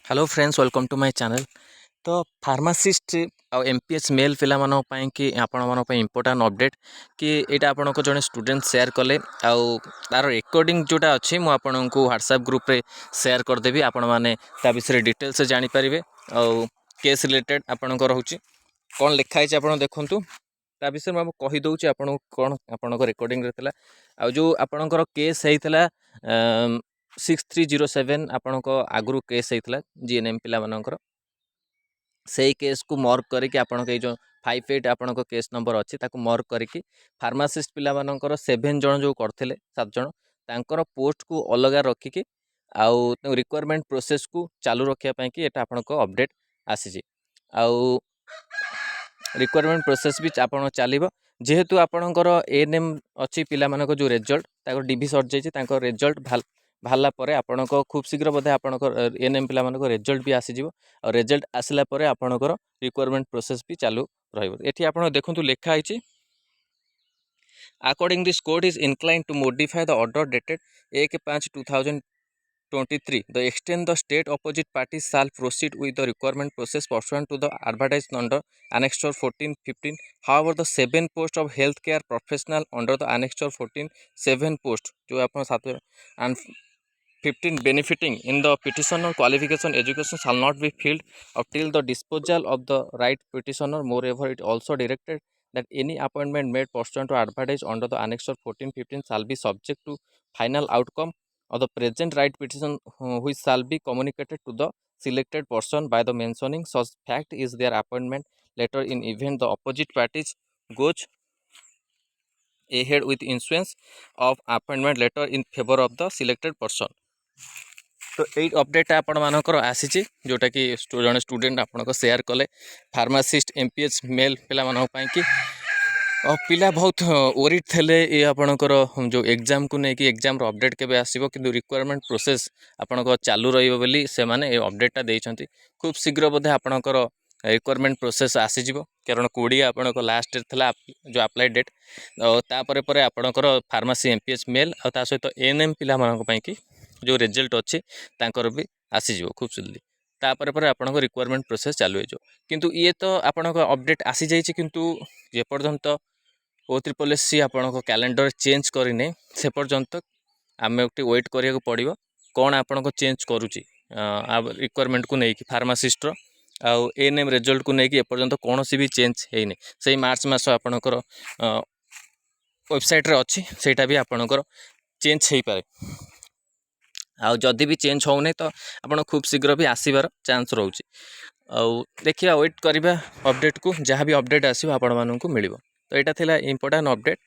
Hello friends welcome to my channel. तो pharmacist आउ एमपीएच मेल पिला मानो पई कि आपण मानो पई इंपोर्टेंट अपडेट कि एटा आपण को जने स्टूडेंट शेयर कले आउ तार रिकॉर्डिंग जोटा अछि मु आपण को व्हाट्सएप ग्रुप रे शेयर कर देबी। आपण माने ता विषय डिटेल्स जानि परिबे आउ केस रिलेटेड आपण को रहउची कोन लिखा छि आपण देखंतु ता विषय मैं कहि दउची आपण कोन आपण को रिकॉर्डिंग रहतला आ जो आपण को केस हेइतला 6307 आपण को आगु केस हेइतला जीएनएम पिला मानकर से केस को मार्क करके आपण के जो 58 आपण को केस नंबर अच्छी ताको मार्क करके फार्मासिस्ट पिला मानकर 7 जन जो करथिले 7 जन तांकर पोस्ट को अलग रखिकी आउ रिक्वायरमेंट प्रोसेस को चालू रखिया पई कि एटा आपण को अपडेट आसी आउ रिक्वायरमेंट प्रोसेस भी आपण चलिबो जेहेतु आपणकर एएनएम अच्छी पिला मानक जो रिजल्ट ताको डीबी सर्ट जाइए ताको रिजल्ट भाला परे आपण को खूब शीघ्र बोधे आपण एएनएम पिला मानक रिजल्ट भी आसीजिवो और रिजल्ट आसला परे आपणकर रिक्वायरमेंट प्रोसेस भी चालू रहइबो। एठी आपण देखंतु लेखा आइछि according this code is inclined to modify the order dated 1/5/2023 the extent the state opposite parties shall proceed with the requirement process pursuant to the advertised under annexure 14-15. However, the 7 post of healthcare professional under the annexure 14-7 post जो आपण 7 and 15 benefiting in the petitioner qualification education shall not be filled up till the disposal of the right petitioner. Moreover, it also directed that any appointment made pursuant to advertise under the annexure 14-15 shall be subject to final outcome of the present right petition, which shall be communicated to the selected person by the mentioning such fact is their appointment letter in event the opposite parties goes ahead with issuance of appointment letter in favor of the selected person. तो यही update आपण मानकर आसी जोटा कि जड़े student आपण share कले फार्मासिस्ट एमपीएच मेल पिला मानक पई कि पिला बहुत ओरिड थे ये आपणकर जो एग्जाम को लेकिन एग्जाम अपडेट केबे आसीबो किंतु रिक्वायरमेंट प्रोसेस आपणकर चालू रहिबो बोली से माने ए अपडेटटा देइछंती। खूब शीघ्र बोधे आपणकर रिक्वायरमेंट प्रोसेस आसीजिवो कारण 20 आपणकर लास्ट थिला जो अप्लाई डेट तापर पर आपणकर फार्मासी एमपीएच मेल आ ता सहित एएनएम पिला मानक पई कि जो रिजल्ट अच्छी तांकर भी आसीजिवो खूब जल्दी तापर पर आपणकर रिक्वायरमेंट प्रोसेस चालू हो किंतु ये तो आपणकर अपडेट आसी जाइछि किंतु जे पर्यंत O3 आपण कैलेंडर चेंज करने से पर्यंत आम गोटे वेट करा पड़ो कौन आपण को चेंज करुच्ची रिक्वायरमेंट को लेकिन फार्मासिस्ट आउ एएनएम रिजल्ट को लेकिन एपर्यंत कौन भी चेंज होनी से मार्च मास आपणकर वेबसाइट रे अच्छी सेटा भी आपणकर चेंज हो पाए आउ जदि भी चेंज होने तो आप खूब शीघ्र भी आसबार चांस रोचे आउ देखिए वेट करवा अपडेट को जहाँ भी अपडेट आसो आपण मानक मिल तो यहाँ थिला इंपोर्टेंट अपडेट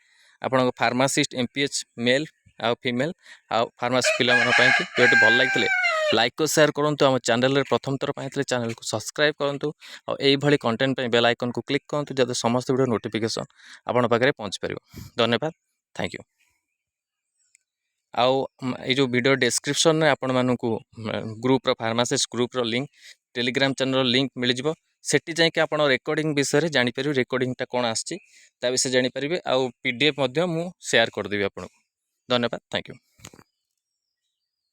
आपण फार्मासिस्ट एमपीएच मेल आउ फीमेल आउ फार्मासी पिला भिडियो भल लगी लाइक और शेयर करूँ आम चैनल प्रथम थर पाई चैनल को सब्सक्राइब करूँ और यही कंटेंट बेल आइकन को क्लिक करूँ जब समस्त वीडियो नोटिफिकेशन आपण पाखे पहुँच पार। धन्यवाद, थैंक यू। आउ ये जो वीडियो डिस्क्रिप्शन में आपण मानू group pharmacist group link Telegram channel link मिल जाव सेठी जाके आप रेकर्डिंग विषय जापर रेकर्डिंगटा कौन आसी विषय जापर आउ पीडीएफ मु शेयर करदेवी आपको। धन्यवाद, थैंक यू।